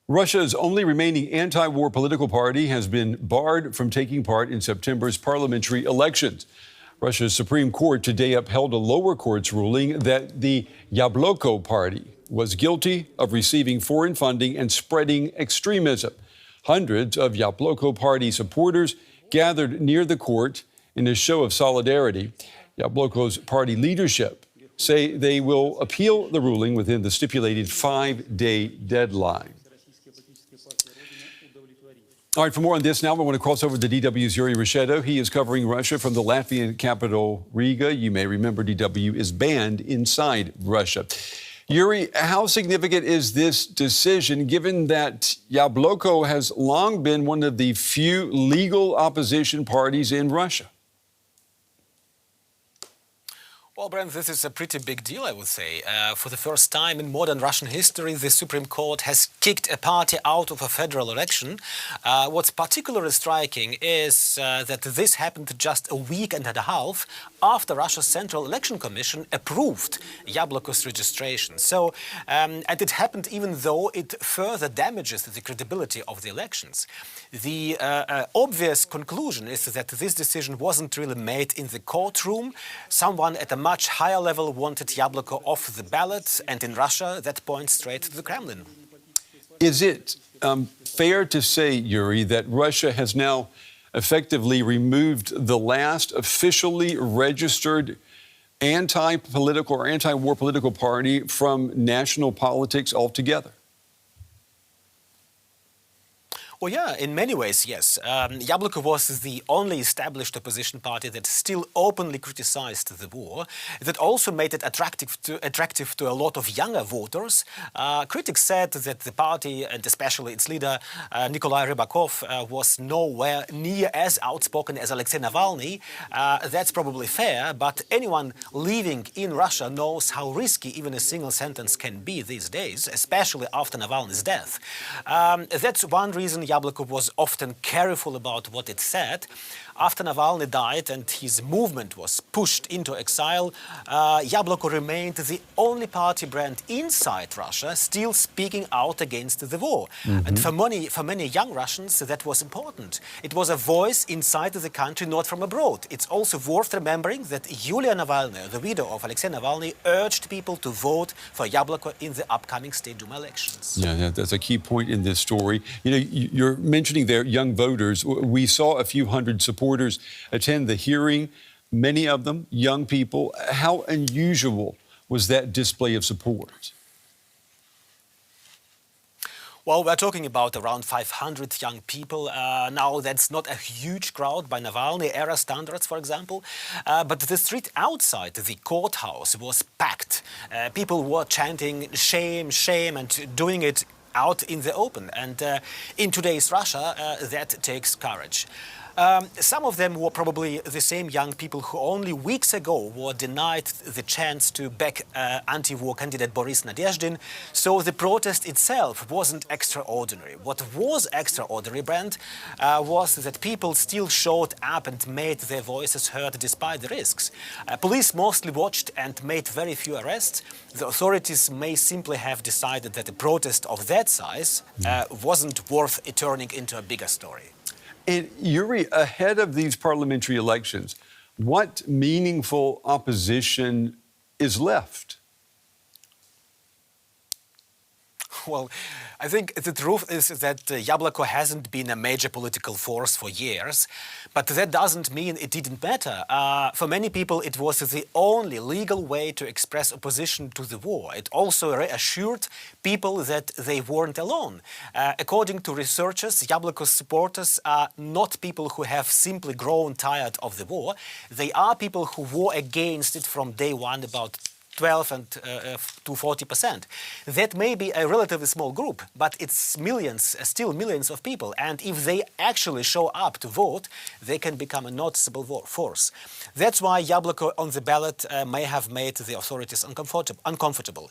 Russia's only remaining anti-war political party has been barred from taking part in September's parliamentary elections. Russia's Supreme Court today upheld a lower court's ruling that the Yabloko party was guilty of receiving foreign funding and spreading extremism. Hundreds of Yabloko party supporters gathered near the court in a show of solidarity. Yabloko's party leadership say they will appeal the ruling within the stipulated 5-day deadline. All right, for more on this now, we want to cross over to DW's Yuri Rishedo. He is covering Russia from the Latvian capital, Riga. You may remember DW is banned inside Russia. Yuri, how significant is this decision, given that Yabloko has long been one of the few legal opposition parties in Russia? Well, Brent, this is a pretty big deal, I would say. For the first time in modern Russian history, the Supreme Court has kicked a party out of a federal election. What's particularly striking is that this happened just a week and a half after Russia's Central Election Commission approved Yabloko's registration. So, and it happened even though it further damages the credibility of the elections. The obvious conclusion is that this decision wasn't really made in the courtroom. Someone at a much higher level wanted Yabloko off the ballot, and in Russia, that points straight to the Kremlin. Is it fair to say, Yuri, that Russia has now effectively removed the last officially registered anti-political or anti-war political party from national politics altogether? Well, yeah, in many ways, yes. Yabloko was the only established opposition party that still openly criticized the war. That also made it attractive to a lot of younger voters. Critics said that the party, and especially its leader, Nikolai Rybakov, was nowhere near as outspoken as Alexei Navalny. That's probably fair, but anyone living in Russia knows how risky even a single sentence can be these days, especially after Navalny's death. That's one reason Yabloko was often careful about what it said. After Navalny died and his movement was pushed into exile, Yabloko remained the only party brand inside Russia still speaking out against the war. And for many young Russians, that was important. It was a voice inside the country, not from abroad. It's also worth remembering that Yulia Navalny, the widow of Alexei Navalny, urged people to vote for Yabloko in the upcoming State Duma elections. Yeah, that's a key point in this story. You know, you're mentioning there young voters. We saw a few hundred supporters attend the hearing, many of them young people. How unusual was that display of support? Well, we're talking about around 500 young people. Now, that's not a huge crowd by Navalny-era standards, for example, but the street outside the courthouse was packed. People were chanting "shame, shame," and doing it out in the open. And in today's Russia, that takes courage. Some of them were probably the same young people who only weeks ago were denied the chance to back anti-war candidate Boris Nadezhdin. So the protest itself wasn't extraordinary. What was extraordinary, Brent, was that people still showed up and made their voices heard despite the risks. Police mostly watched and made very few arrests. The authorities may simply have decided that a protest of that size wasn't worth it turning into a bigger story. And Yuri, ahead of these parliamentary elections, what meaningful opposition is left? Well, I think the truth is that Yabloko hasn't been a major political force for years, but that doesn't mean it didn't matter. For many people, it was the only legal way to express opposition to the war. It also reassured people that they weren't alone. According to researchers, Yabloko's supporters are not people who have simply grown tired of the war. They are people who were against it from day one, about 12 and to 40%. That may be a relatively small group, but it's millions, still millions of people. And if they actually show up to vote, they can become a noticeable force. That's why Yabloko on the ballot may have made the authorities uncomfortable.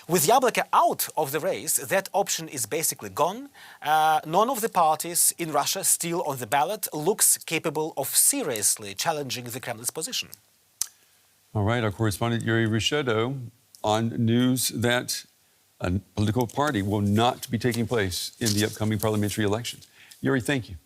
With Yabloko out of the race, that option is basically gone. None of the parties in Russia still on the ballot looks capable of seriously challenging the Kremlin's position. All right, our correspondent Yuri Rishedo on news that a political party will not be taking place in the upcoming parliamentary elections. Yuri, thank you.